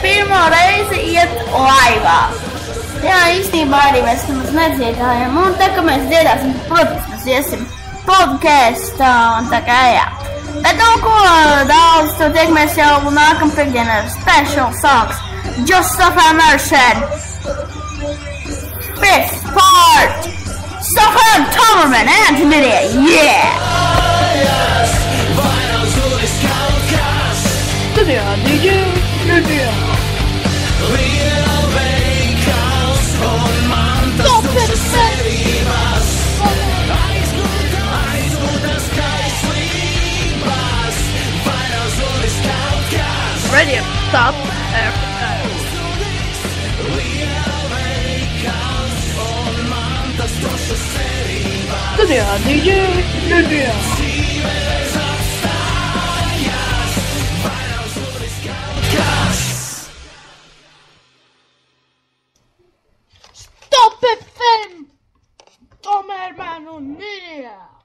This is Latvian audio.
Pirmo reizi iet laivā. Jā, īstenībā arī mēs nemaz nedziedājam. Un tā, ka mēs dziedāsim, protams, mēs iesim podkastā un tā kā jā. Bet nu ko, daudz, to tiekamies jau nākam piekdien ar special songs. Just Stuff Immersion. Fifth part. Stefan Tomerman and Lydia. Yeah! Lydia, Lydia. Radio, stop, Lydia, DJ, Lydia. Stop FM! Tomerman und Lydia.